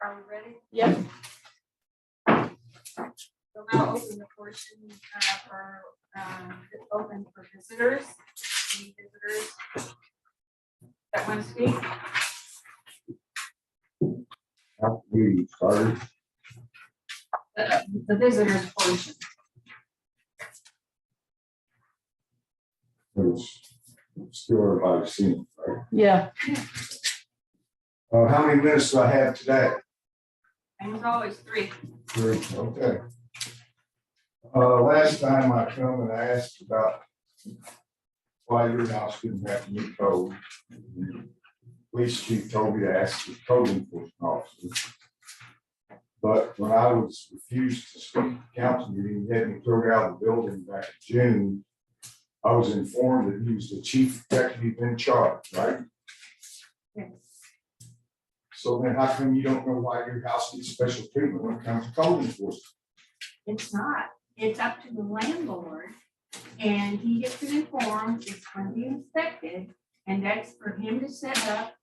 Are we ready? Yep. So now open the portion for open for visitors. Any visitors that want to speak? We started. The visitors portion. It's still everybody's seen, right? Yeah. How many minutes do I have today? And there's always three. Three, okay. Last time I come and asked about why your house didn't have to meet code. The Police chief told me to ask the code enforcement officer. But when I was refused to speak at the council meeting, he had me thrown out of the building back in June. I was informed that he was the chief executive in charge, right? Yes. So then how come you don't know why your house needs special treatment when it comes to code enforcement? It's not. It's up to the landlord. And he gets an inform, it's going to be inspected. And that's for him to set up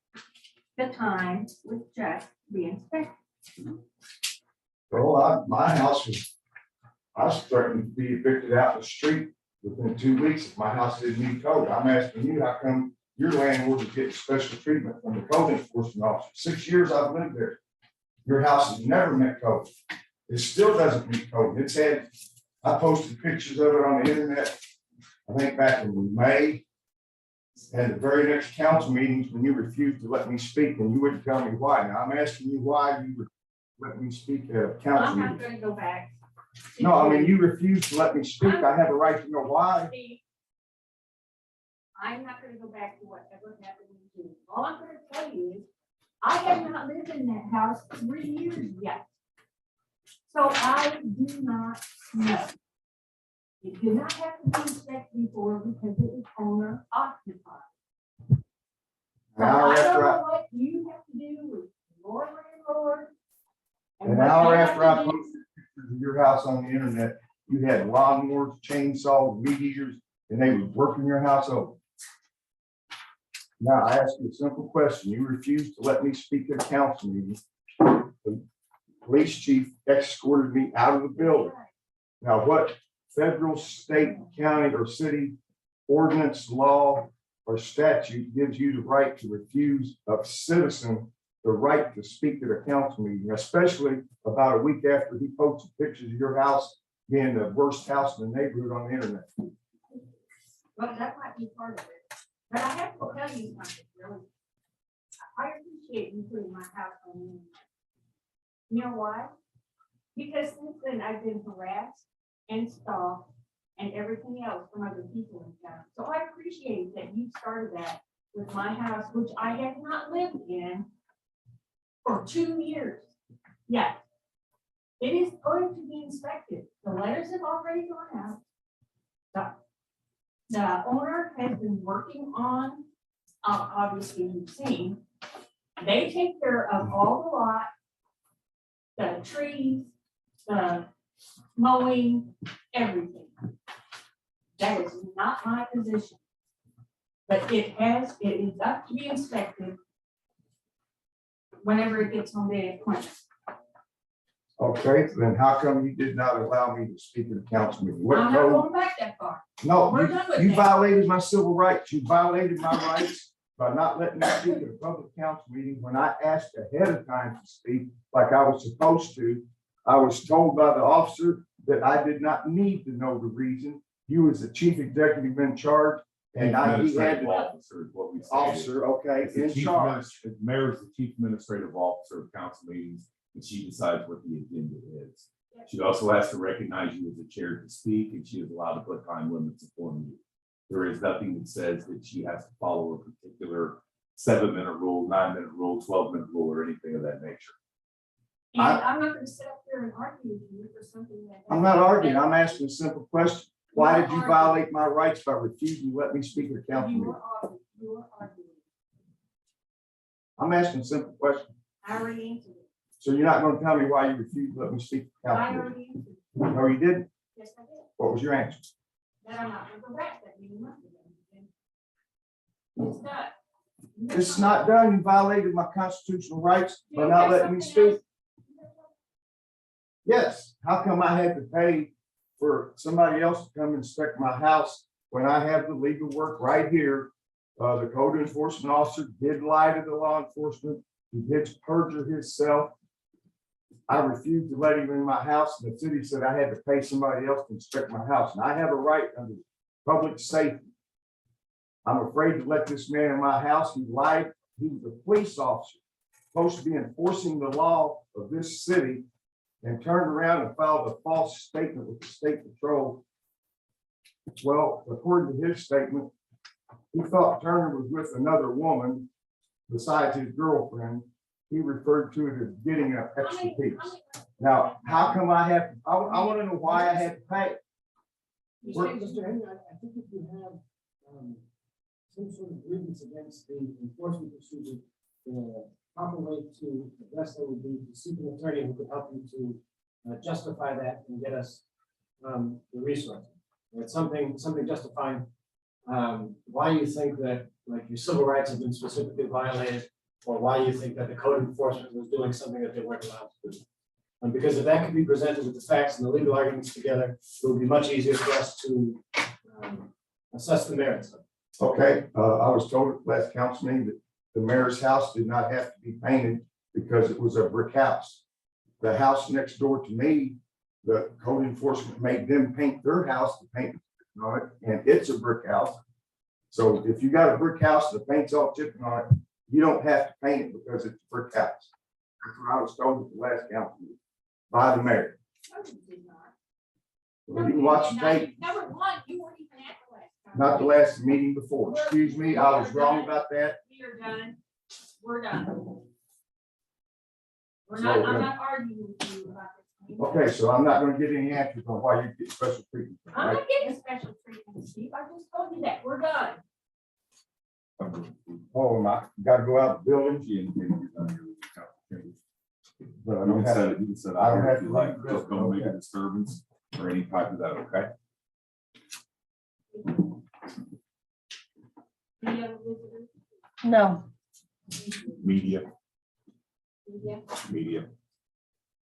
the time with Jeff to be inspected. Well, my house I was threatened to be evicted out the street within 2 weeks if my house didn't meet code. I'm asking you, how come your landlord is getting special treatment from the code enforcement officer? 6 years I've lived there. Your house has never met code. It still doesn't meet code. I posted pictures of it on the internet, I think back in May. And the very next council meetings, when you refused to let me speak and you wouldn't tell me why. Now I'm asking you why you would let me speak at a council I'm not meeting. going to go back. No, I mean, you refused to let me speak. I have a right to know why. I'm not going to go back to whatever happened in June. All I'm going to tell you is, I have not lived in that house 3 years yet. So I do not know. It did not have to be inspected before because it was owner occupied. So An hour I don't after know I, what you have to do with your landlord. and an what hour they have after to I do. posted pictures of your house on the internet, you had lawnmowers, chainsaws, weed eaters, and they were working your house over. Now, I ask you a simple question. You refused to let me speak at a council meeting. The police chief escorted me out of the building. Now, what federal, state, county, or city ordinance, law, or statute gives you the right to refuse a citizen the right to speak at a council meeting, especially about a week after he posted pictures of your house being the worst house in the neighborhood on the internet? Well, that might be part of it. But I have to tell you something, really. I appreciate you putting my house on the internet. You know why? Because since then I've been harassed and stalked and everything else from other people in town. So I appreciate that you started that with my house, which I have not lived in for 2 years. Yes. It is going to be inspected. The letters have already gone out. The owner has been working on, obviously you've seen, they take care of all the lot, the trees, the mowing, everything. That is not my position. But it is up to be inspected whenever it gets on the appointment. Okay, then how come you did not allow me to speak at a council meeting? What I'm not code? going back that far. No, We're done with you that. violated my civil rights. You violated my rights by not letting me speak at a public council meeting when I asked ahead of time to speak like I was supposed to. I was told by the officer that I did not need to know the reason. You was the chief executive in charge and he had Administrative the officer is what we say. officer, okay, It's the in chief charge. The mayor is the chief administrative officer of council meetings, and she decides what the agenda is. She also has to recognize you as a chair to speak, and she is allowed to put time limits upon you. There is nothing that says that she has to follow a particular 7-minute rule, 9-minute rule, 12-minute rule, or anything of that nature. And I'm not gonna sit up there and argue with you for something that. I'm not arguing. I'm asking a simple question. Why did you violate my rights by refusing to let me speak at a council You meeting? were arguing, you were arguing. I'm asking a simple question. I already answered it. So you're not gonna tell me why you refused to let me speak at I council meeting? already answered it. No, you didn't. Yes, I did. What was your answer? That I'm not gonna go back that many months ago. It's done. This is not done. You violated my constitutional rights by not letting me speak. Yes, how come I had to pay for somebody else to come inspect my house when I have the legal work right here? The code enforcement officer did lie to the law enforcement. He did perjure himself. I refused to let him in my house, and the city said I had to pay somebody else to inspect my house, and I have a right under public safety. I'm afraid to let this man in my house. He lied. He was a police officer, supposed to be enforcing the law of this city, and turned around and filed a false statement with the state patrol. Well, according to his statement, he thought Turner was with another woman besides his girlfriend. He referred to it as getting an extra piece. Now, how come I have, I want to know why I had to pay. Mr. Henry, I think if you have some sort of grievance against the enforcement procedure, the proper way to address that would be to seek an attorney who could help you to justify that and get us the resources. It's something justifying why you think that like your civil rights have been specifically violated, or why you think that the code enforcement was doing something that they weren't allowed to do. Because if that could be presented with the facts and the legal arguments together, it would be much easier for us to assess the merits of it. Okay, I was told at the last council meeting that the mayor's house did not have to be painted because it was a brick house. The house next door to me, the code enforcement made them paint their house to paint on it, and it's a brick house. So if you got a brick house, the paint's all chipping on it, you don't have to paint it because it's a brick house. That's what I was told at the last council meeting by the mayor. No, you did not. Well, you can watch the tape, Number one, you weren't even at the last time. not the last meeting before. Excuse me, I was wrong about that. We are done. We're done. So, I'm not arguing with you about this. Okay, so I'm not gonna get any answers on why you get special treatment. I'm right? not getting special treatment, Steve. I just told you that. We're done. Oh, my, gotta go out the building, She indicated you're done here with the council chambers. but I You don't can have. set it, you can set it. I don't here have if you to like, leave the just don't make a building. disturbance or any type of that, okay? Any other visitors? No, Media, Yeah. media.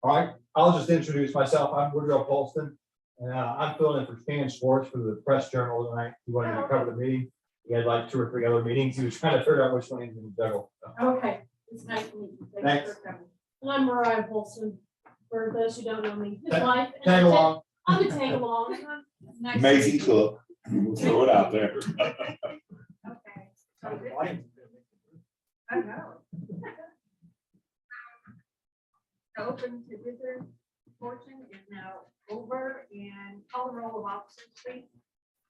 All right, I'll just introduce myself. I'm Woodrow Polston, and I'm filling in for Stan Schwartz for the Press Journal tonight. He wanted to cover the meeting. He had like 2 or 3 other meetings. He was trying to figure out which one he was going to juggle. Okay, it's nice to meet you. Thanks. for coming. and I'm Mariah Polson, for those who don't know me, his Ta- wife. and Tag along. I'm a tag along. Nice to Amazing meet you. cook. We'll throw it out there. Okay. So this- I know. The open to visitor portion is now over, and call the roll of officers, please.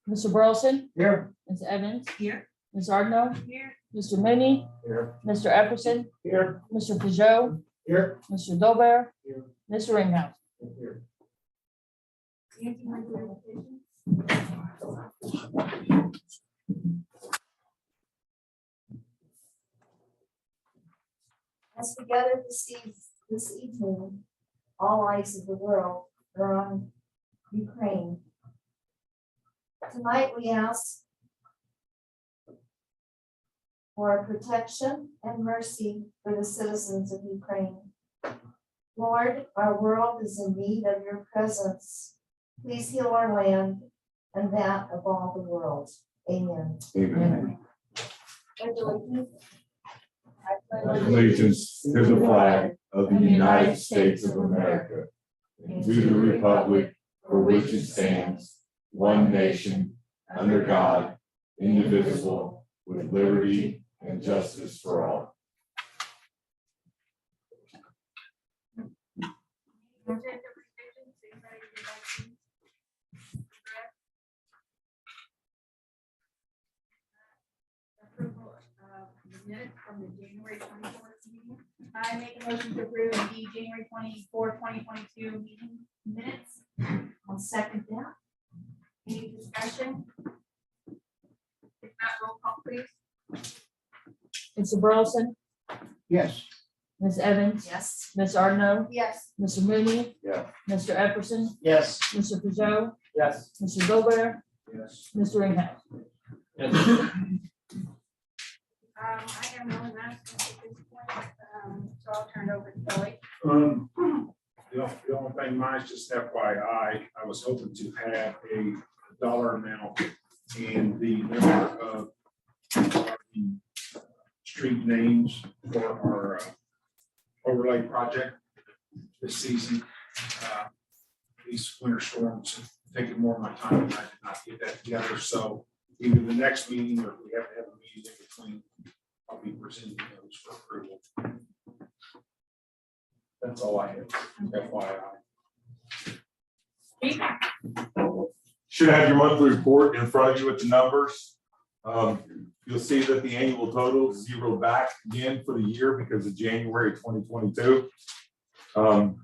Mr. Burleson, Here. Ms. Evans, Here. Ms. Ardno, Here. Mr. Mooney, Here. Mr. Epperson, Here. Mr. Peugeot, Here. Mr. Dolbear, Here. Mr. Ringhouse. Here. Nancy, want to do the petition? As we gather this evening, all eyes of the world are on Ukraine. Tonight, we ask for protection and mercy for the citizens of Ukraine. Lord, our world is in need of your presence. Please heal our land and that of all the world. Amen. Amen. Allegiance Allegiance to the flag of the United States of America, and to the republic for which it stands, one nation, under God, indivisible, with liberty and justice for all. Agenda revisions, anybody would like to address? Approval of the minutes from the January 24th meeting. I make a motion to approve the January 24, 2022 meeting minutes. I'll second that. Any discussion? If not, roll call please. Mr. Burleson, Yes. Ms. Evans, Yes. Ms. Ardno, Yes. Mr. Mooney, Yeah. Mr. Epperson, Yes. Mr. Peugeot, Yes. Mr. Dolbear, Yes. Mr. Ringhouse. I have no announcements at this point, so I'll turn it over to Kelly. The only thing and mine's just FYI, I was hoping to have a dollar amount and the number of the street names for our overlay project this season. These winter storms have taken more of my time, and I did not get that together, so either the next meeting or if we have to have a meeting in between, I'll be presenting those for approval. That's all I have, FYI. Should have your monthly report in front of you with the numbers. You'll see that the annual total is zeroed back again for the year because of January 2022. I'll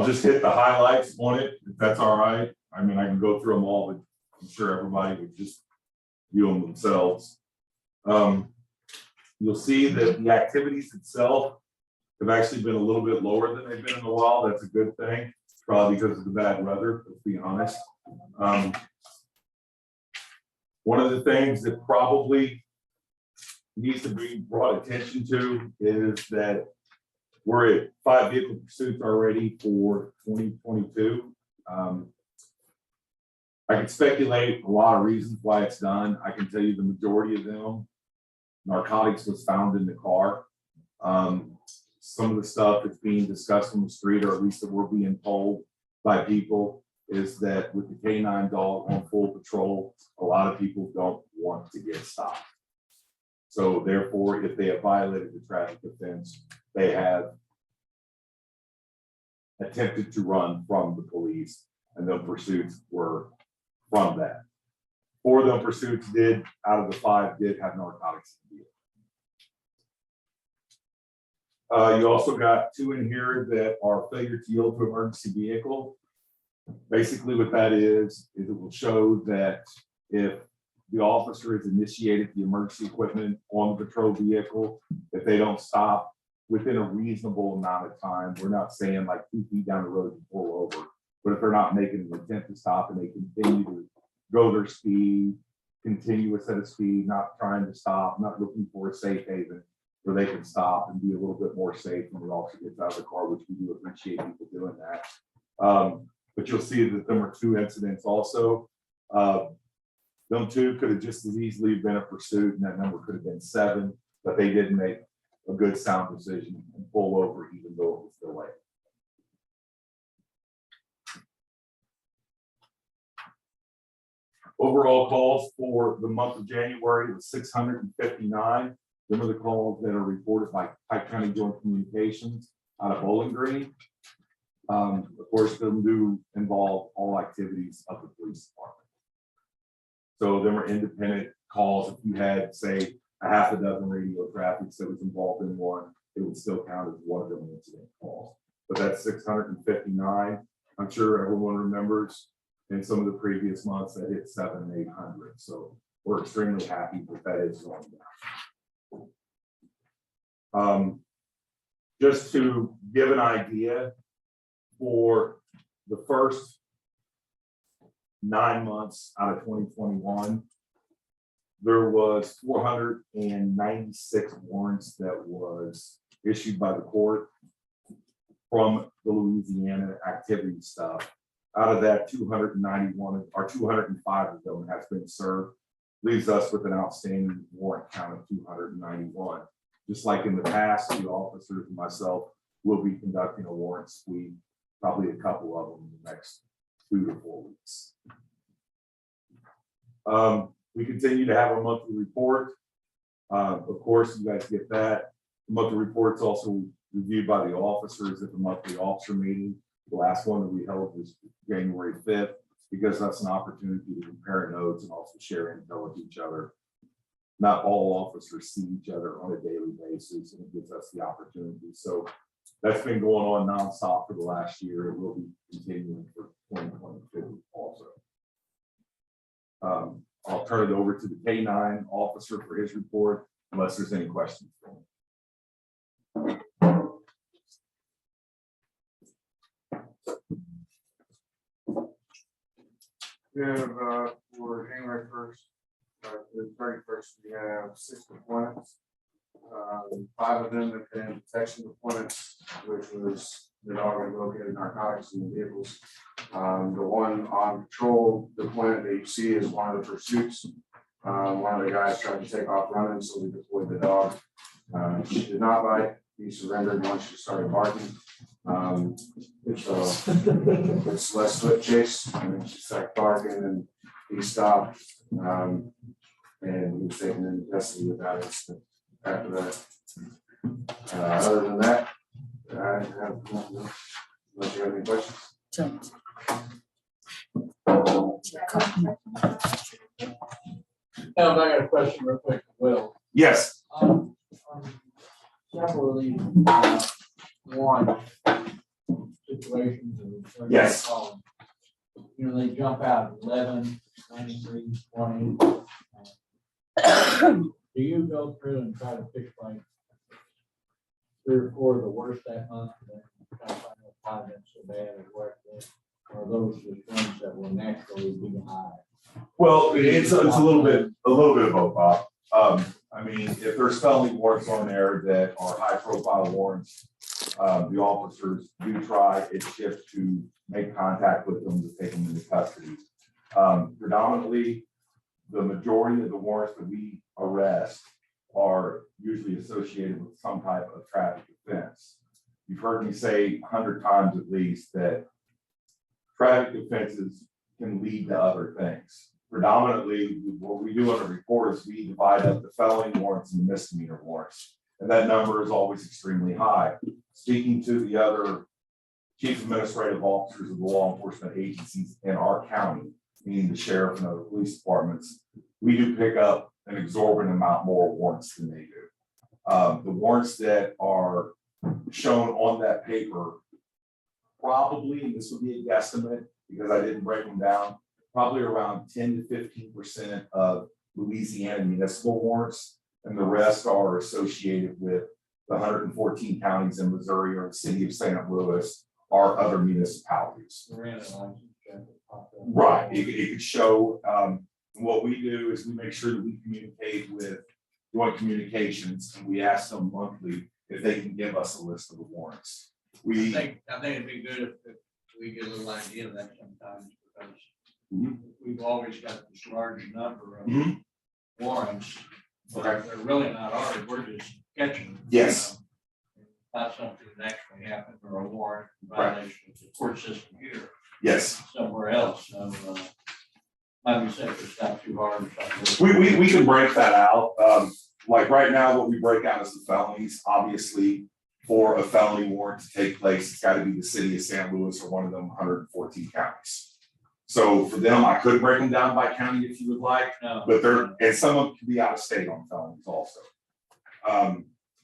just hit the highlights on it, if that's all right. I mean, I can go through them all, but I'm sure everybody would just view them themselves. You'll see that the activities itself have actually been a little bit lower than they've been in a while. That's a good thing, probably because of the bad weather, let's be honest. One of the things that probably needs to be brought attention to is that we're at 5 vehicle pursuits already for 2022. I can speculate a lot of reasons why it's done. I can tell you the majority of them, narcotics was found in the car. Some of the stuff that's being discussed on the street, or at least that we're being told by people, is that with the K9 dog on full patrol, a lot of people don't want to get stopped. So therefore, if they have violated the traffic offense, they have attempted to run from the police, and the pursuits were from that. 4 of them pursuits out of the 5 did have narcotics in the vehicle. You also got 2 in here that are failure to yield to emergency vehicle. Basically what that is it will show that if the officer has initiated the emergency equipment on the patrol vehicle, if they don't stop within a reasonable amount of time, we're not saying like 2 feet down the road to pull over, but if they're not making an attempt to stop and they continue to go their speed, continuous at a speed, not trying to stop, not looking for a safe haven where they can stop and be a little bit more safe when the officer gets out of the car, which we do appreciate people doing that. But you'll see that there were 2 incidents also. Them 2 could have just as easily been a pursuit, and that number could have been 7, but they did make a good sound decision and pull over even though it was delayed. Overall calls for the month of January was 659. Them are the calls that are reported by Pike County Joint Communications out of Bowling Green. Of course, them do involve all activities of the police department. So there were independent calls. If you had, say, a half a dozen radio traffics that was involved in one, it would still count as one of them incident calls. But that's 659. I'm sure everyone remembers in some of the previous months that hit 700, 800. So we're extremely happy that that is going down. Just to give an idea, for the first 9 months out of 2021, there was 496 warrants that was issued by the court from the Louisiana activity stuff. Out of that, 291 or 205 of them has been served, leaves us with an outstanding warrant count of 291. Just like in the past, the officers and myself will be conducting a warrant sweep, probably a couple of them in the next 2 to 4 weeks. We continue to have a monthly report. Of course, you guys get that. The monthly report's also reviewed by the officers at the monthly officer meeting. The last one that we held was January 5th, because that's an opportunity to compare notes and also share intel with each other. Not all officers see each other on a daily basis, and it gives us the opportunity. So that's been going on nonstop for the last year. It will be continuing for 2022 also. I'll turn it over to the K9 officer for his report, unless there's any questions for him. We have, for January 1st, the 31st, we have 6 appointments. 5 of them have been protection appointments, which was the dog had located narcotics in the vehicles. The one on patrol deployment that you see is one of the pursuits. One of the guys tried to take off running, so we deployed the dog. She did not bite. He surrendered once she started barking. It's less foot chase, and then she started barking, and he stopped. And he was taken into custody without incident after that. Other than that, I have nothing else. Unless you have any questions. I got a question real quick, Will. Yes. Several of these, warrant situations. or- Yes. You know, they jump out at 11, 93, 20. Do you go through and try to pick like 3 or 4 of the worst that month? And then try to find out why that's so bad or what? Or those just ones that will naturally be high? Well, it's a little bit of both, Bob. I mean, if there's felony warrants on there that are high profile warrants, the officers do try its shift to make contact with them to take them into custody. Predominantly, the majority of the warrants that we arrest are usually associated with some type of traffic offense. You've heard me say 100 times at least that traffic offenses can lead to other things. Predominantly, what we do on a report is we divide up the felony warrants and the misdemeanor warrants. And that number is always extremely high. Speaking to the other chief administrative officers of the law enforcement agencies in our county, meaning the sheriff and other police departments, we do pick up an exorbitant amount more warrants than they do. The warrants that are shown on that paper, probably, and this would be a guesstimate because I didn't break them down, probably around 10 to 15% of Louisiana municipal warrants, and the rest are associated with the 114 counties in Missouri or the city of St. Louis or other municipalities. Right, it could show, what we do is we make sure that we communicate with Joint Communications, and we ask them monthly if they can give us a list of the warrants. I think it'd be good if we get a little idea of that sometimes, because we've always got this large number of warrants. But they're really not ours, we're just catching them. Yes. Not something that actually happened or a warrant violation of the court system here, Yes, somewhere else, so, like you said, it's not too hard. It's not really- we can break that out. Like right now, what we break out is the felonies. Obviously, for a felony warrant to take place, it's got to be the city of St. Louis or one of them 114 counties. So for them, I could break them down by county if you would like, No. but and some of them can be out of state on felonies also.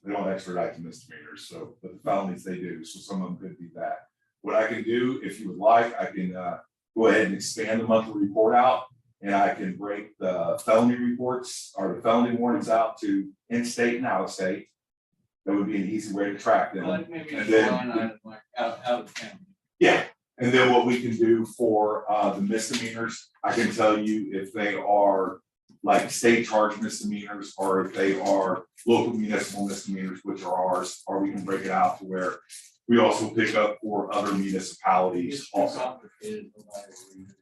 They don't extradite to misdemeanors, so, but the felonies they do, so some of them could be that. What I can do, if you would like, I can go ahead and expand the monthly report out, and I can break the felony reports or the felony warrants out to in-state and out-of-state. That would be an easy way to track them. Like maybe And a then- line item like out of county. Yeah, and then what we can do for the misdemeanors, I can tell you if they are like state charge misdemeanors or if they are local municipal misdemeanors, which are ours, or we can break it out to where we also pick up for other municipalities It's too also. complicated. nobody will read it.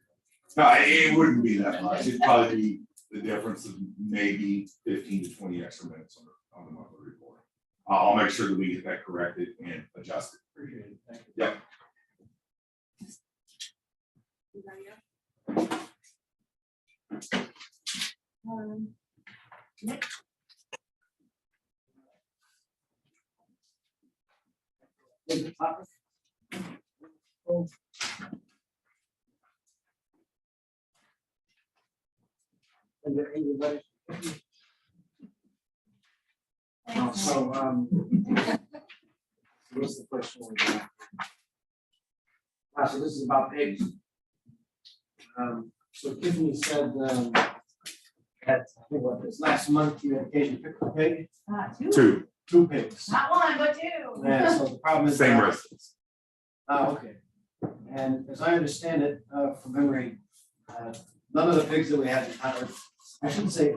No, it wouldn't be that much. It'd probably be the difference of maybe 15 to 20 extra minutes on the monthly report. I'll make sure that we get that corrected and adjusted. Appreciate it, thank you. Yep. So, what's the first one? So this is about pigs. So Tiffany said, that, I think what, this last month you had occasion to pick a pig, Two, two pigs. not one, but two. Yeah, so the problem is. Same residence. Okay. And as I understand it, from memory, none of the pigs that we have, I shouldn't say,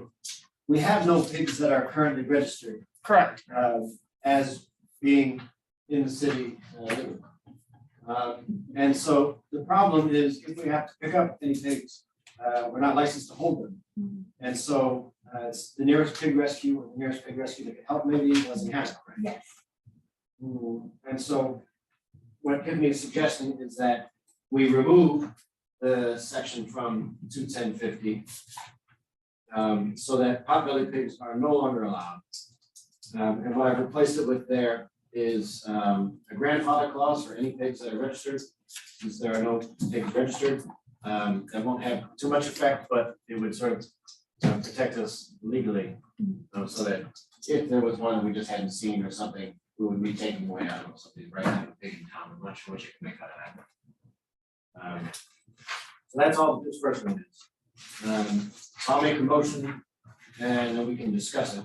we have no pigs that are currently registered. Correct. As being in the city. And so the problem is if we have to pick up any pigs, we're not licensed to hold them. And so it's the nearest pig rescue or the nearest pig rescue that can help maybe doesn't have it, right? Yes. And so what Tiffany is suggesting is that we remove the section from 21050 so that potbelly pigs are no longer allowed. And what I've replaced it with there is a grandfather clause for any pigs that are registered, since there are no pigs registered. That won't have too much effect, but it would sort of protect us legally. So that if there was one we just hadn't seen or something, we would be taking away, I don't know, something right now, big in town, I'm not sure what you can make out of that. So that's all this first one is. I'll make a motion and then we can discuss it.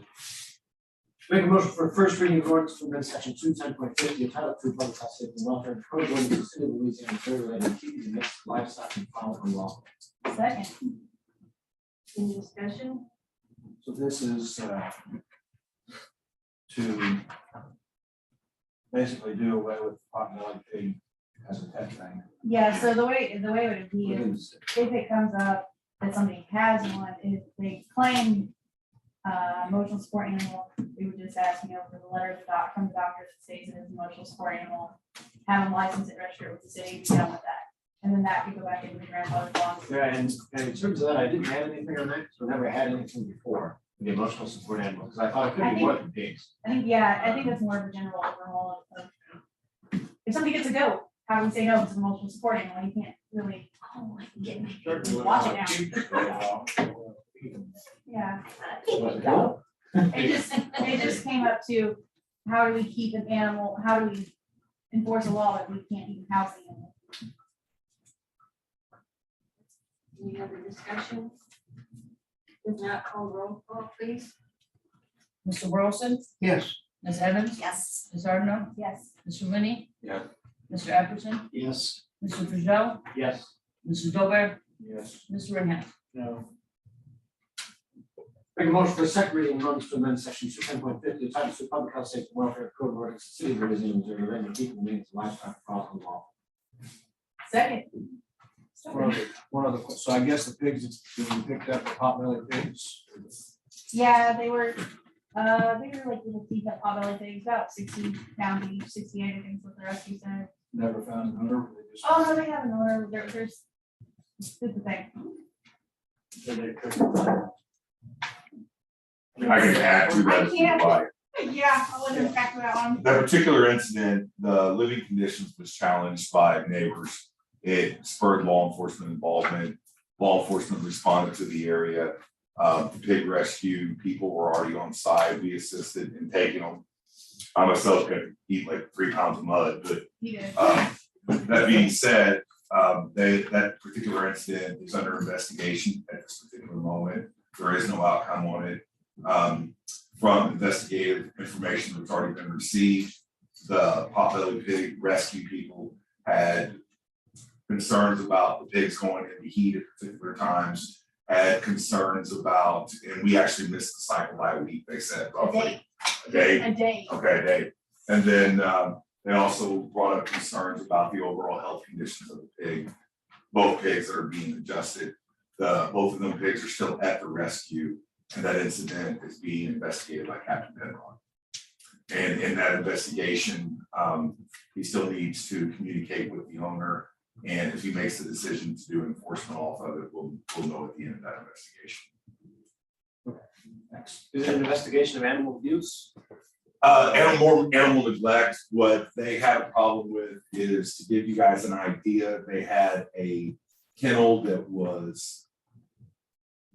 Make a motion for first reading of ordinance to amend section 210.50 entitled to public health safety and welfare and code ordinance of the city of Louisiana, Missouri, related to keeping and mixed livestock and fowl unlawful. Second. Any discussion? So this is to basically do away with potbelly pig as a pet thing. Yeah, so the way it would be within the is city. if it comes up that somebody has one, if they claim emotional support animal, we would just ask, you know, for the letter of the doc from the doctor that states it is an emotional support animal, have them license it, register it with the city, be done with that. And then that could go back into the grandfather clause. Yeah, and in terms of that, I didn't have anything on that, so never had anything before, the emotional support animal, because I thought it could be more than pigs. I think that's more of a general overhaul of, if somebody gets a goat, how do we say no, it's an emotional support animal, you can't really, oh, I can get me, watch it now. Yeah. It just came up to, how do we keep an animal, how do we enforce a law that we can't even house the animal? Any other discussion? If not, call roll call, please. Mr. Wilson, Yes. Ms. Evans, Yes. Ms. Ardeno, Yes. Mr. Winnie. Yeah. Mr. Epperson, Yes. Mr. Pujol, Yes. Mrs. Dober, Yes. Mr. Ringhead. No. Make a motion for second reading of ordinance to amend section 210.50 entitled to public health safety and welfare code ordinance, of the city of Louisiana, Missouri, relating to keeping and livestock fowl unlawful. Second. One other, so I guess the pigs that we picked up, the potbelly pigs. Yeah, they were like little teacup potbelly pigs, about 60 pounds each, 68, I think is what the rescue said. Never found an owner. They just- Oh, no, they have an order, there's, it's the thing. I can add to that if you'd like. Yeah, I'll let him back to that one. That particular incident, the living conditions was challenged by neighbors. It spurred law enforcement involvement. Law enforcement responded to the area. The pig rescue people were already on site. We assisted in taking them. I myself could eat like 3 pounds of mud, but He did. that being said, that particular incident is under investigation at this particular moment. There is no outcome on it. From investigative information that's already been received, the potbelly pig rescue people had concerns about the pigs going into heat at particular times, had concerns about, and we actually missed the cycle by a week, they said roughly. A day. A day. Okay, a day. And then they also brought up concerns about the overall health conditions of the pig. Both pigs that are being adjusted, both of them pigs are still at the rescue, and that incident is being investigated by Captain Penrod. And in that investigation, he still needs to communicate with the owner. And if he makes the decision to do enforcement off of it, we'll know at the end of that investigation. Next. Is it an investigation of animal abuse? Animal neglect, what they had a problem with is, to give you guys an idea, they had a kennel that was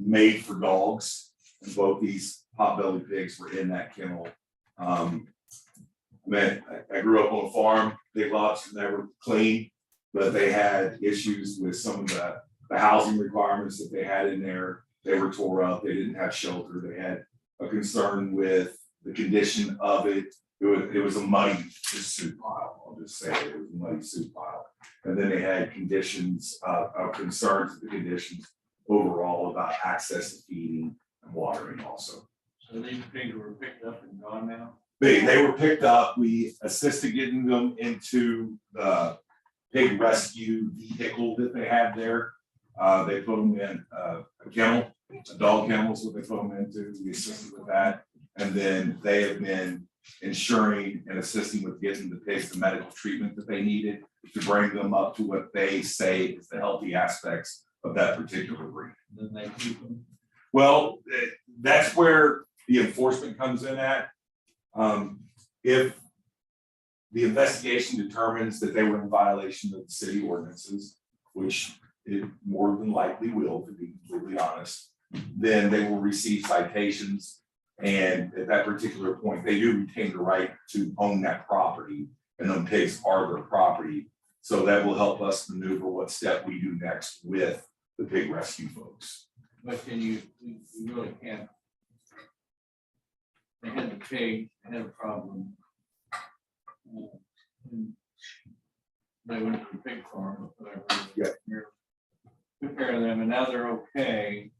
made for dogs, and both these potbelly pigs were in that kennel. I grew up on a farm, big lots, never clean, but they had issues with some of the housing requirements that they had in there. They were tore up, they didn't have shelter, they had a concern with the condition of it. It was a muddy soup pile, I'll just say it was a muddy soup pile. And then they had conditions of concerns with the conditions overall about access to feeding and watering also. So these pigs were picked up and gone now? They were picked up, we assisted getting them into the pig rescue vehicle that they have there. They put them in a kennel, a dog kennel is what they put them into. We assisted with that. And then they have been ensuring and assisting with getting the pigs the medical treatment that they needed to bring them up to what they say is the healthy aspects of that particular breed. Then they keep them. Well, that's where the enforcement comes in at. If the investigation determines that they were in violation of the city ordinances, which it more than likely will, to be completely honest, then they will receive citations. And at that particular point, they do retain the right to own that property, and them pigs are their property. So that will help us maneuver what step we do next with the pig rescue folks. But can you really can't. They had the pig, they had a problem. And they went to the pig farm, or whatever. Yeah. Took care of them, and now they're okay.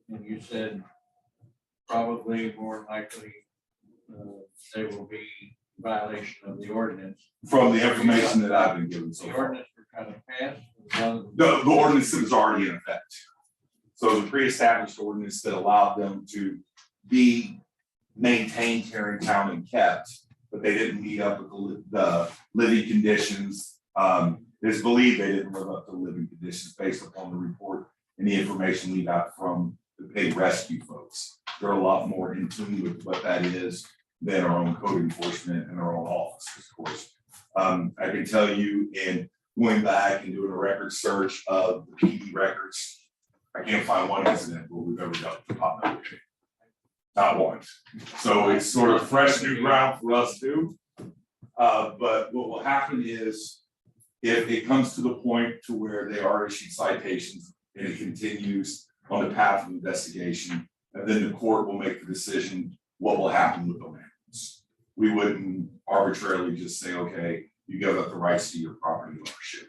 And you said probably more likely they will be in violation of the ordinance. From the information that I've been given so The far. ordinance we're trying to pass. The ordinance is already in effect. So the pre-established ordinance that allowed them to be maintained here in town and kept, but they didn't meet up with the living conditions. It's believed they didn't live up to living conditions based upon the report and the information we got from the pig rescue folks. They're a lot more in tune with what that is than our own code enforcement and our own officers, of course. I can tell you in going back and doing a record search of the PD records, I can't find one incident where we've ever dealt with hot number pig. Not one. So it's sort of fresh new ground for us too. But what will happen is if it comes to the point to where they are issued citations and it continues on the path of investigation, and then the court will make the decision what will happen with the animals. We wouldn't arbitrarily just say, okay, you give up the rights to your property ownership.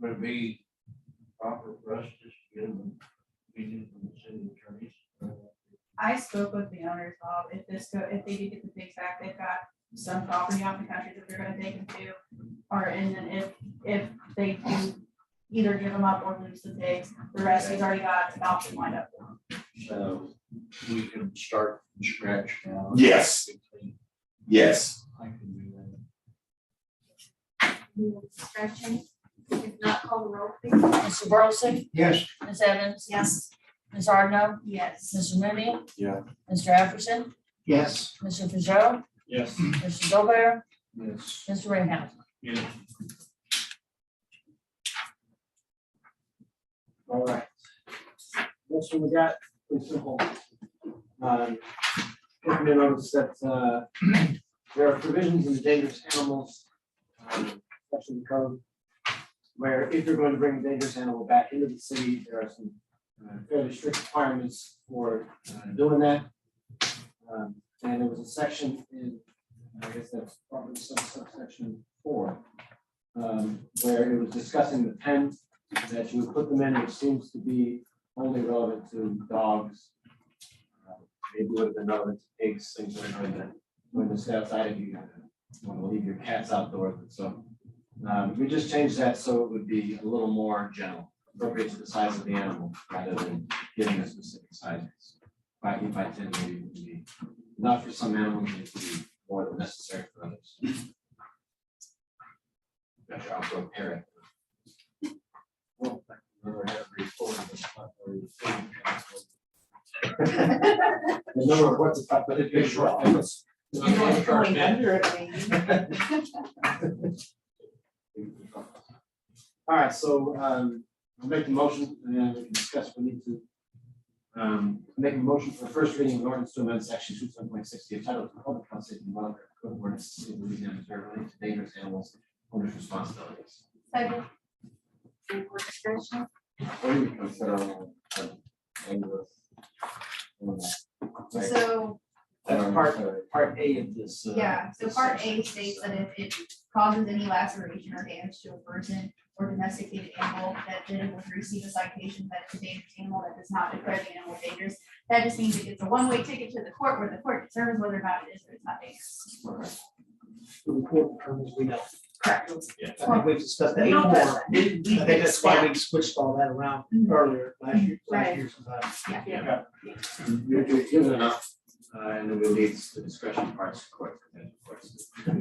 Would it be proper for us just to give them opinion from the city attorneys? I spoke with the owners, Bob, if they do get the pigs back, they've got some property off the country that they're gonna take them to. Or, and then if they do either give them up or lose the pigs, the rest he's already got adoption lined up for them. So we can start from scratch now. Yes. Yes. I can do that. Discussion, if not, call the roll, please. Mr. Burleson? Yes. Ms. Evans? Yes. Ms. Ardno? Yes. Mr. Mooney? Yeah. Mr. Jefferson? Yes. Mr. Peugeot? Yes. Mr. Gilbert? Yes. Mr. Ringhouse? Yes. All right. Next one we got, pretty simple. Taking a notice that there are provisions in the dangerous animals section code where if you're going to bring a dangerous animal back into the city, there are some fairly strict requirements for doing that. And there was a section in, I guess that's probably subsection 4, where it was discussing the pen that you would put them in, which seems to be only relevant to dogs. Maybe would have been relevant to pigs, things that are going to stay outside if you want to leave your cats outdoors. And so we just changed that so it would be a little more general, appropriate to the size of the animal rather than giving a specific size. 5 feet by 10 maybe would be enough for some animals, it would be more than necessary for others. That's also a parrot. The number of what's the top, but it is short. Going under it, maybe. All right, so I'll make the motion and then we can discuss if we need to. Make a motion for first reading of ordinance to amend section 27.60 entitled Public Health Safety and Welfare Code of Ordinance of the City of Louisiana, Missouri relating to dangerous animals, owners' responsibilities. Second. Any more discussion? What do you consider dangerous? So, That's part A of this. yeah, so this part section. A states that if it causes any laceration or damage to a person or domesticated animal, that then it will receive a citation that it's a dangerous animal that does not declare the animal dangerous. That just means it gets a one-way ticket to the court where the court determines whether or not it is or is not dangerous. for recording terms, we don't. Correct. I think we've discussed that We don't before. touch that. I think that's why we switched all that around earlier last Right. year sometime. Yeah. You're given enough, and then we'll leave the discussion parts to court.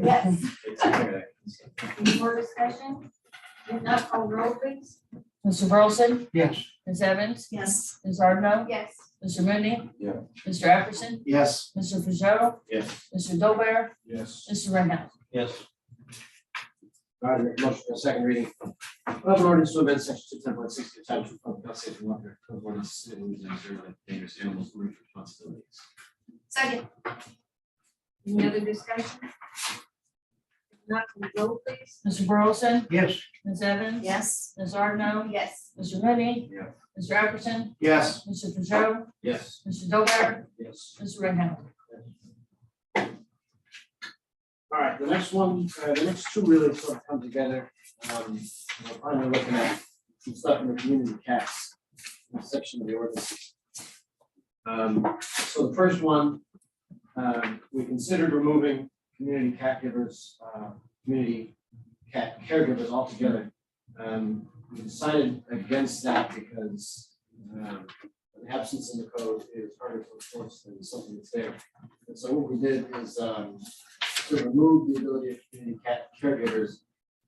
Yes. It's okay. Any more discussion? If not, call roll please. Mr. Burleson, Yes. Ms. Evans, Yes. Ms. Ardno, Yes. Mr. Mooney. Yeah. Mr. Jefferson, Yes. Mr. Pajero, Yes. Mr. Dolbear, Yes. Mr. Rittenhouse. Yes. All right, make a motion for a second reading. Of an ordinance to amend section 210.6 entitled Public Health Safety and Welfare Code of Ordinance of the City of Louisiana, Missouri, like dangerous animals, and responsibilities. Second. Any other discussion? If not, call roll please. Mr. Burleson, Yes. Ms. Evans. Yes. Ms. Ardno, Yes. Mr. Mooney. Yeah. Mr. Jefferson, Yes. Mr. Pajero, Yes. Mr. Dolbear, Yes. Mr. Rittenhouse. All right, the next one, the next two really sort of come together. We're finally looking at some stuff in the community tax section of the ordinance. So the first one, we considered removing community caregivers, community caregivers altogether. We decided against that because an absence in the code is harder to enforce than something that's there. And so what we did is to remove the ability of community caregivers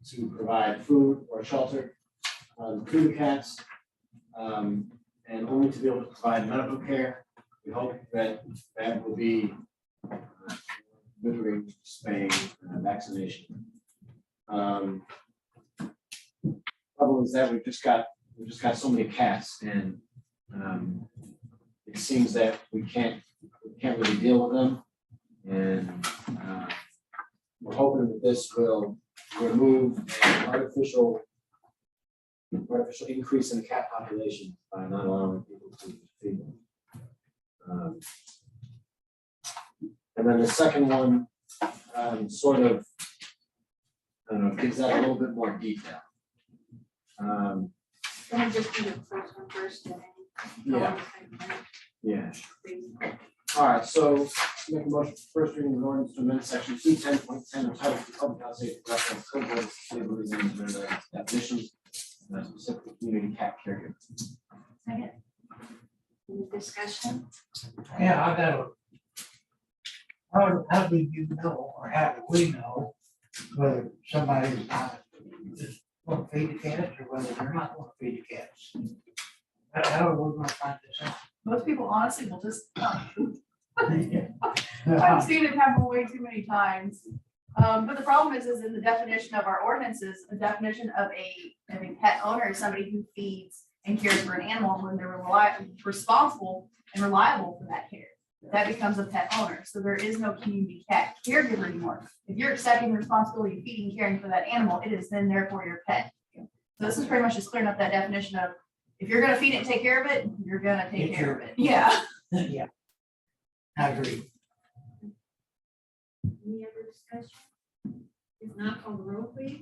to provide food or shelter to the cats, and only to be able to provide medical care. We hope that that will be neutering, spaying, vaccination. Problem is that we've just got so many cats, and it seems that we can't really deal with them. And we're hoping that this will remove an artificial increase in the cat population by not allowing people to feed them. And then the second one, sort of, I don't know, gives that a little bit more detail. Can we just do the first one first and then? Yeah. Yeah. All right, so make a motion for first reading of ordinance to amend section 210.10 of Title II Public Health Safety Reference Code of City of Louisiana, definitions, specifically community cat caregiver. Second. Any discussion? Yeah, I got how do you know, or how do we know whether somebody's not just want to feed the cats or whether they're not want to feed the cats? How are we gonna find this out? Most people honestly will just, I've seen it happen way too many times. But the problem is in the definition of our ordinances, the definition of a pet owner is somebody who feeds and cares for an animal when they're responsible and reliable for that care. That becomes a pet owner. So there is no community cat caregiver anymore. If you're accepting the responsibility of feeding and caring for that animal, it is then therefore your pet. So this is pretty much just clearing up that definition of, if you're gonna feed it and take care of it, you're gonna take care of it. Yeah. Yeah. I agree. Any other discussion? If not, call the roll please.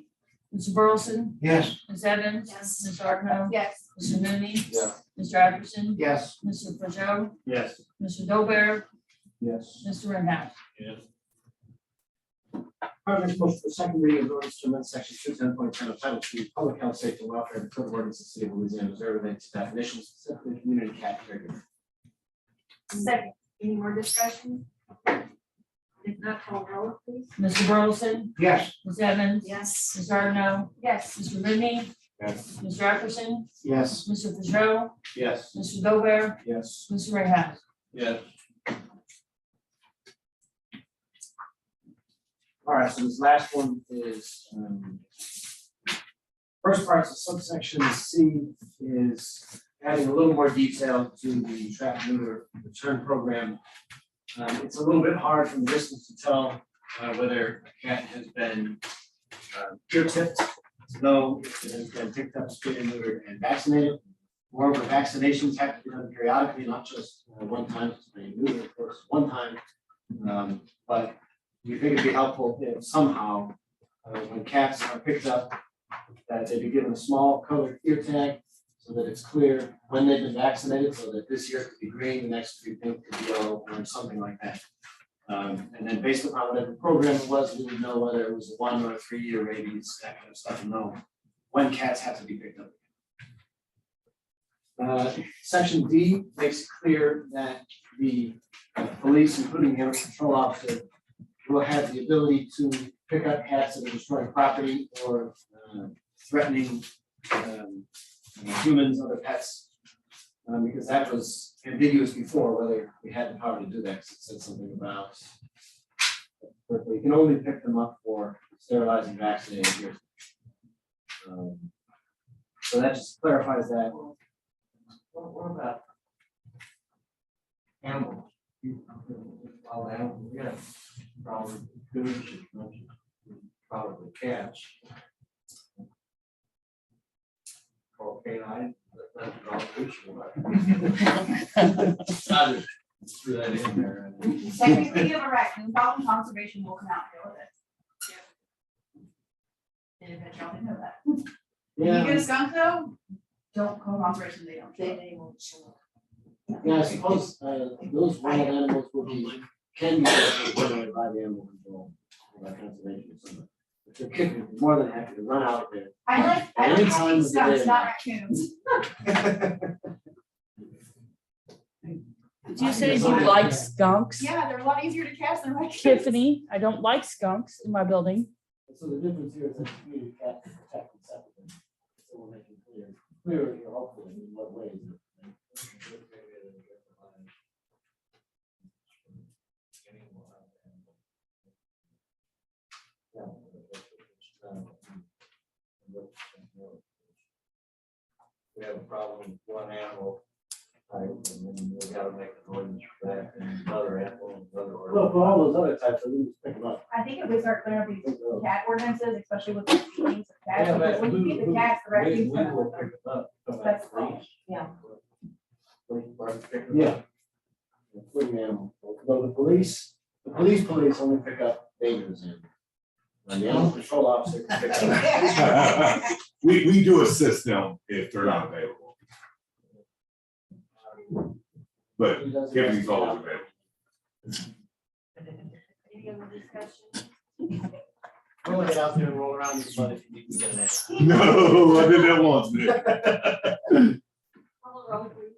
Mr. Burleson, Yes. Ms. Evans. Yes. Ms. Ardno. Yes. Mr. Mooney. Yeah. Mr. Jefferson, Yes. Mr. Pajero, Yes. Mr. Dolbear, Yes. Mr. Rittenhouse. All right, next motion for second reading of ordinance to amend section 210.10 of Title II Public Health Safety and Welfare Code of Ordinance of the City of Louisiana, Missouri, relating to definitions, specifically community cat caregiver. Second. Any more discussion? If not, call roll please. Mr. Burleson, Yes. Ms. Evans. Yes. Ms. Ardno, Yes. Mr. Mooney. Yes. Mr. Jefferson, Yes. Mr. Pajero, Yes. Mr. Dolbear, Yes. Mr. Rittenhouse. Yes. All right, so this last one is, first part of subsection C is adding a little more detail to the trap neuter return program. It's a little bit hard from distance to tell whether a cat has been ear tipped, to know if it has been picked up, spayed and neutered and vaccinated. Moreover, vaccinations have to be done periodically, not just one time, spaying and neutered, of course, one time. But we think it'd be helpful if somehow, when cats are picked up, that they be given a small colored ear tag so that it's clear when they've been vaccinated, so that this year could be green, the next could be pink, could be yellow, or something like that. And then based upon whatever program it was, we would know whether it was a 1 or a 3-year rabies, that kind of stuff, and know when cats have to be picked up. Section D makes it clear that the police, including the animal control officer, will have the ability to pick up cats that are destroying property or threatening humans, other pets. Because that was ambiguous before, whether we had the power to do that, because it said something about we can only pick them up for sterilizing, vaccinating. So that just clarifies that. What about animals? All animals, yeah, probably goose, probably cats. Or canine, but that's all fish. I just threw that in there. Technically, you have a raccoon problem, conservation will come out and deal with it. Didn't bet y'all didn't know that. If you get a skunk though, don't call conservation, they don't. They won't show up. Yeah, I suppose those wild animals can be regulated by the animal control, or by conservation or something. If they're kicking, more than happy to run out there. I like Anytime skunks, of the day. not raccoons. Did you say you like skunks? Yeah, they're a lot easier to catch than raccoons. Tiffany, I don't like skunks in my building. So the difference here is that community cat can protect and separate. So we're making clear here, hopefully, in what ways. We have a problem with one animal type, and then we gotta make an ordinance for that, and another animal, another Well, ordinance. for all those other types, we just pick them up. I think if we start clearing up these cat ordinances, especially with the feedings of cats, Yeah, because but when you feed the cats, the We raccoons. gonna will live there. pick it up. That's Police. yeah. Police department pick it up. Yeah. Including animals. But the police only pick up dangerous animals. And the animal control officer can pick up. We do assist them if they're not available. But Tiffany's always available. Any other discussion? We'll get out there and roll around in the mud if you need to get an answer. No, I did that once, Nick. Call the roll, please.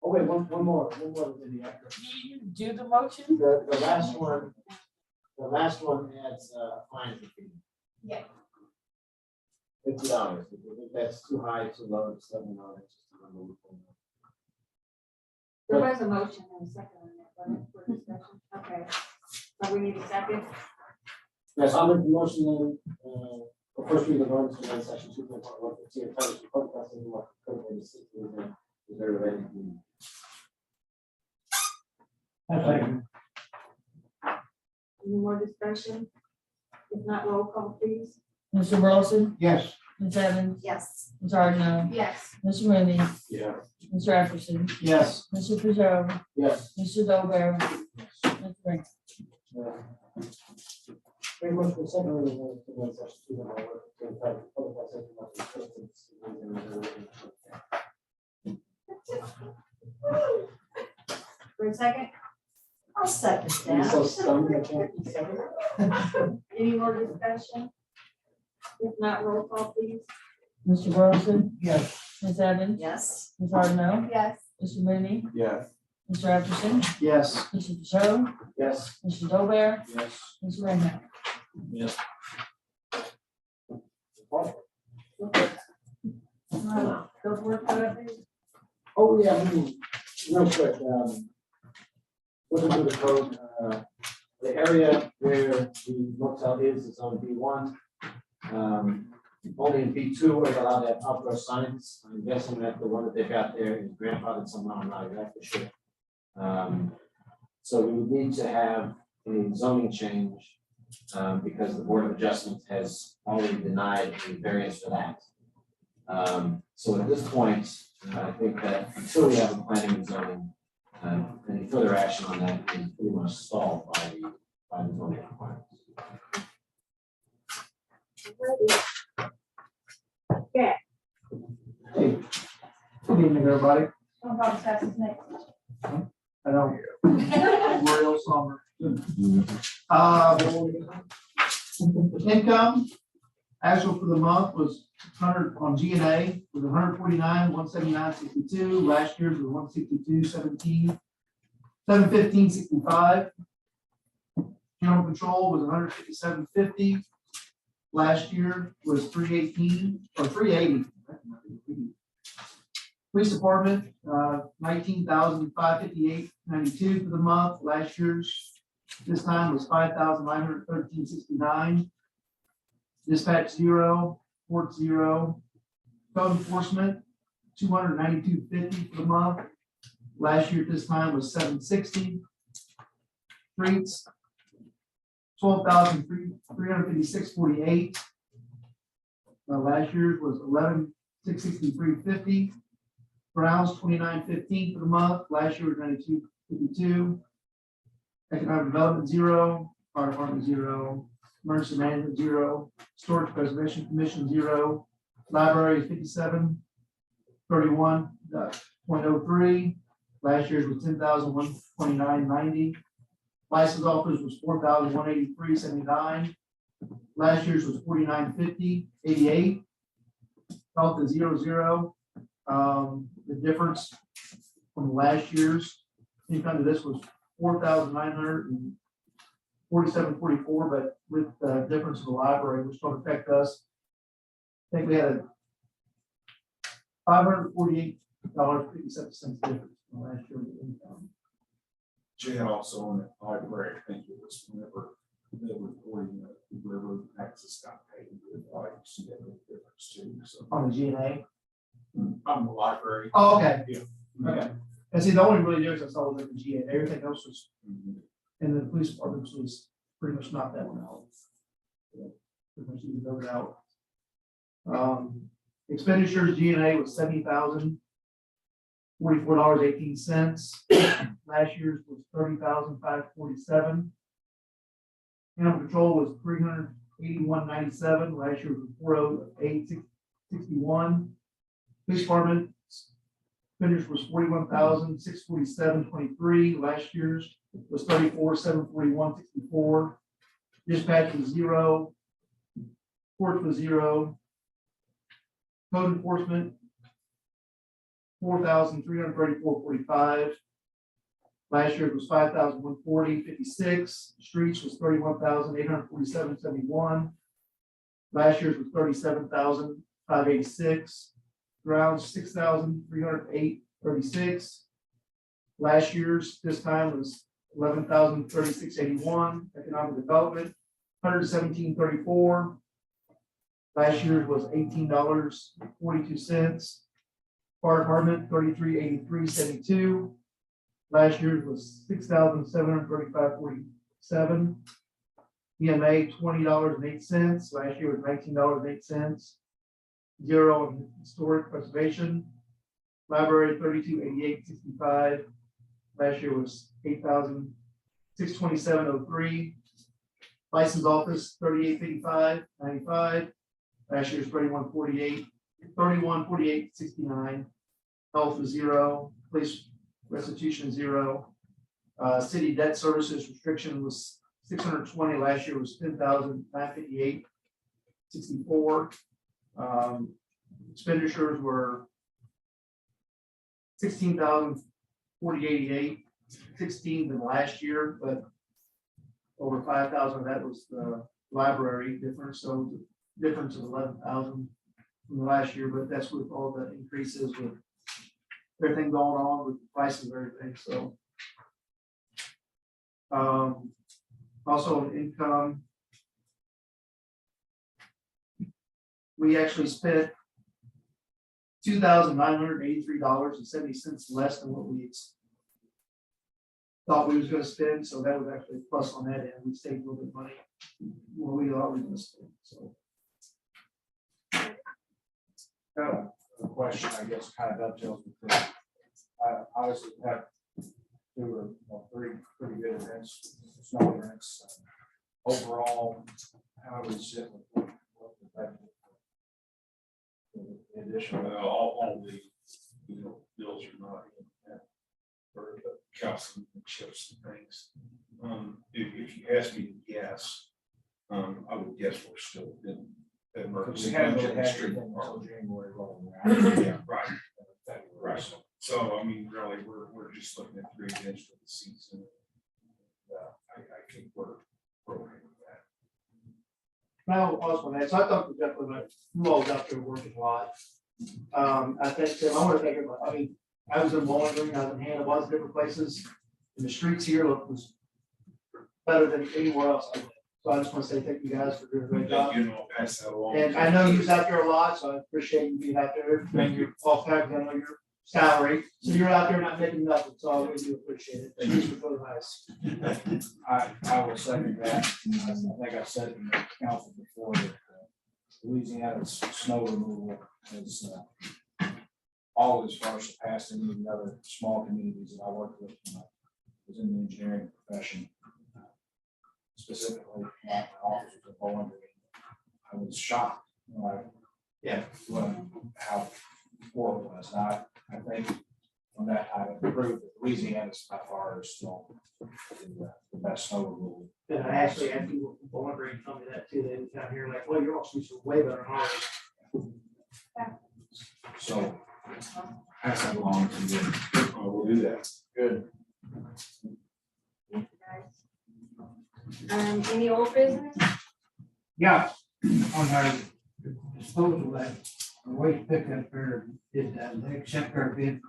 Oh, wait, one more within the actor. You do the motion? The last one adds fine fee. Yeah. $50. If that's too high, too low, just let me know. That's just another loophole. There was a motion and a second on that, wasn't it, for discussion? Okay. So we need a second. Yes, I'll make the motion then, for first reading of ordinance to amend section 2.115 of Title II Public Health and Law Code of the City of Lynn, is there related to? Any more discussion? If not, roll call, please. Mr. Wilson, Yes. Ms. Evans, Yes. Ms. Ardno, Yes. Mr. Mooney, Yeah. Mr. Jefferson, Yes. Mr. Peugeot, Yes. Mr. Dober, Ms. Grant. Very much for second reading of ordinance to amend section 2.115 of Title II Public Health and Law Code of the City of Lynn, For a second, I'll second I'm so that. stunned, I can't be second. any more discussion? If not, roll call, please. Mr. Wilson, Yes. Ms. Evans, Yes. Ms. Ardno, Yes. Mr. Mooney, Yes. Mr. Jefferson, Yes. Mr. Peugeot, Yes. Mr. Dober, Yes. Ms. Grant. Yes. Billboard put up there. Oh, yeah, real quick, looking through the code, the area where the motel is on B1. Only in B2 are they allowed to have outdoor signs. I'm guessing that the one that they've got there is grandfathered somehow, I'm not exactly sure. So we would need to have a zoning change, because the Board of Adjustment has already denied a variance for that. So at this point, I think that until we have a planning and zoning, any further action on that is pretty much stalled by the zoning requirements. Yeah. Hey, good evening, everybody. Don't go as fast as next. I know. Memorials. longer. Income, actual for the month was 100 on G and A, was 149, 179.62. Last year's was 162.17, 715.65. General control was 157.50. Last year was 318 or 380. Police department, 19,558.92 for the month. Last year's this time was 5,913.69. Dispatch 0, court 0. Code enforcement, 292.50 for the month. Last year at this time was 760. Streets, 12,356.48. Last year's was 11,663.50. Browns, 29.15 for the month. Last year was 92.52. Economic development 0, fire department 0, emergency management 0, storage preservation commission 0, library 57.31.03. Last year's was 10,129.90. License officers was 4,183.79. Last year's was 49.50.88. Health is 0. The difference from last year's income to this was 4,947.44, but with the difference of the library, which don't affect us, I think we had a $548.57 difference from last year's income. Jan, also on that library, I think it was whenever they were reporting that whoever taxes got paid, like, see that difference too, so. On the G&A. On the library. Oh, okay. Yeah. Okay. And see, the only really difference I saw was like the GA, everything else was, and the police department was pretty much not that one out. Yeah, pretty much even those out. Expenditures, G&A was $70,044.18. Last year's was $30,547. Animal control was $381.97. Last year was $408.61. Police department expenditures was $41,647.23. Last year's was $34,741.64. Dispatch was 0. Court was 0. Code enforcement, 4,334.45. Last year it was 5,140.56. Streets was 31,847.71. Last year's was 37,586. Grounds, 6,308.36. Last year's this time was 11,036.81. Economic development, 117.34. Last year's was $18.42. Fire department, 3383.72. Last year's was 6,735.47. EMA, $20.08. Last year was $19.08. 0 on historic preservation. Library, 3288.65. Last year was 8,627.03. License office, 3855.95. Last year's 3148.69. Health is 0. Police restitution 0. City debt services restriction was 620. Last year was 10,958.64. Expenditures were 16,040.88, 16 than last year, but over 5,000 of that was the library difference, so the difference of 11,000 from the last year, but that's with all the increases with everything going on with the prices of everything, so. Also income. We actually spent $2,983.70 less than what we thought we was gonna spend, so that was actually a plus on that end. We saved a little bit of money more we thought we were gonna spend, so. Got a question, I guess, kind of dovetails with this. Obviously, we have two or three pretty good events, snow events. Overall, how do we sit with what the budget? The additional, All the, bills are not in that for the calcium and chips and things. If you ask me to guess, I would guess we're still in emergency. We haven't really had Street anything until department. January rolling around. Yeah, right. So, I mean, really, we're just looking at 3 days for the season. I think we're okay with that. Now, also, man, so I thought we definitely, like, you all was out there working a lot. I think, Tim, I want to thank everybody. I mean, I was in Bowling Green, I was in Hannah, I was in different places. And the streets here was better than anywhere else. So I just want to say thank you guys for doing a great job. You know, pass that along. And I know you was out there a lot, so I appreciate you being out there, and your off tax, I know your salary, so you're out there not making nothing, so I really do appreciate it. Thank you for the advice. I will second that. I think I said in the council before that Louisiana's snow removal is always far surpassed any of the other small communities that I worked with when I was in the engineering profession. Specifically, my office was in Bowling Green. I was shocked when how poor it was. Now, I think from that time it proved that Louisiana's by far is still the best snow removal. And I actually had people from Bowling Green tell me that too. They was down here like, well, your office is way better than ours. So pass that along to you. We'll do that. Good. Thank you, guys. Any old business? Yeah, on our disposal that waste pickup there, did they accept our bid?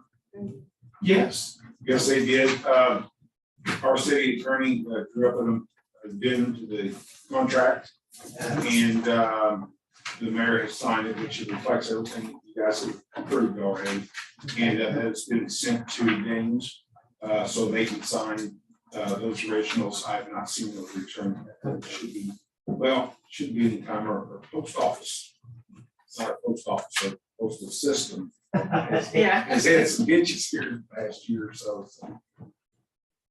Yes, they did. Our city attorney drew up an addendum to the contract. And the mayor has signed it, which reflects everything you guys have approved already. And that has been sent to James, so they can sign those originals. I have not seen those returned. It should be any time or post office. It's not a post office or postal system. Yeah. Has had some bitches here the past year or so.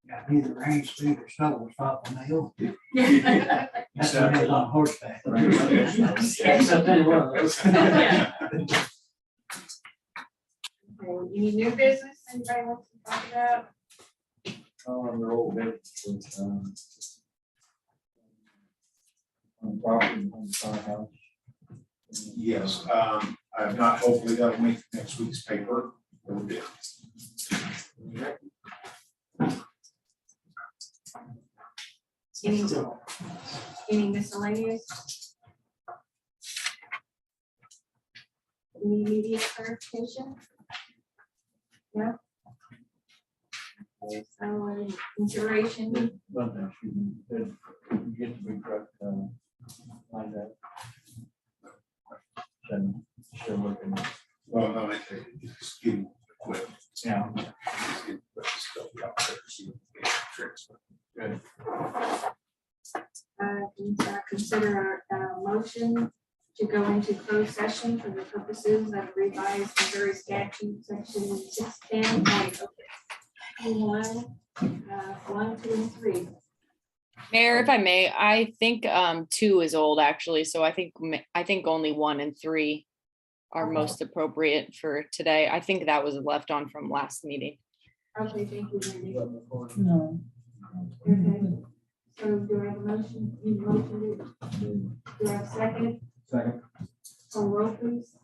Got neither rain, sleet, or snow was up on the hill. Yeah. That's when they was on horseback. Except any one of those. Okay, any new business anybody wants to talk about? On the old bit, on property, on the firehouse. Yes, I have not, hopefully that'll make next week's paper. Any miscellaneous? Any immediate clarification? No? Okay, so consideration, One thing, get the big truck, lined up. And still looking, Well, no, I think it's getting equipped. yeah, Good. consider a motion to go into closed session for the purposes of revised Missouri statute section 610.1, 1, 2, and 3. Mayor, if I may, I think 2 is old actually, so I think only 1 and 3 are most appropriate for today. I think that was left on from last meeting. Okay, thank you, Randy. No. Okay, so do I have a motion? Need a motion? Do I have a second? second, Call roll, please.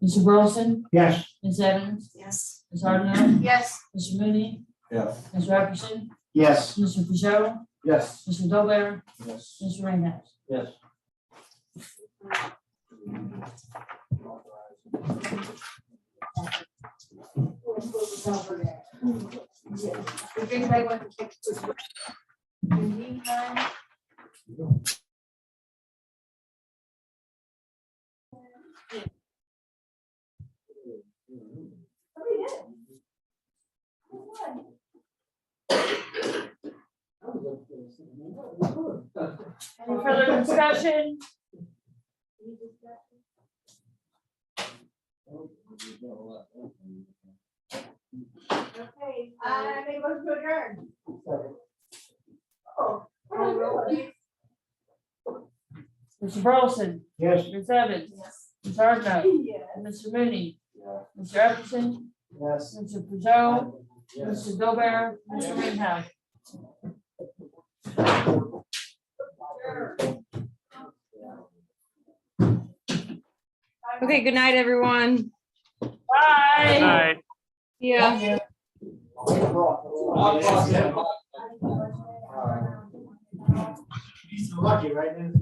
Mr. Burleson, Yes. Ms. Evans, Yes. Ms. Hardenell, Yes. Mr. Mooney, yeah, Ms. Jefferson, Yes. Mr. Peugeot, Yes. Mr. Dolbear, yes. Mr. Rainhouse. Yes. If anybody wants to take a quick break. In the meantime. Any further discussion? Okay, I make a motion to adjourn. Oh, call roll, please. Mr. Burleson, Yes. Ms. Evans, Ms. Hardenell, Yes. Mr. Mooney, Yeah. Mr. Jefferson, Yes. Mr. Peugeot, Yes. Mr. Gilbert, Mr. Ringhouse. Okay, good night, everyone. Bye. Yeah. Lucky, right?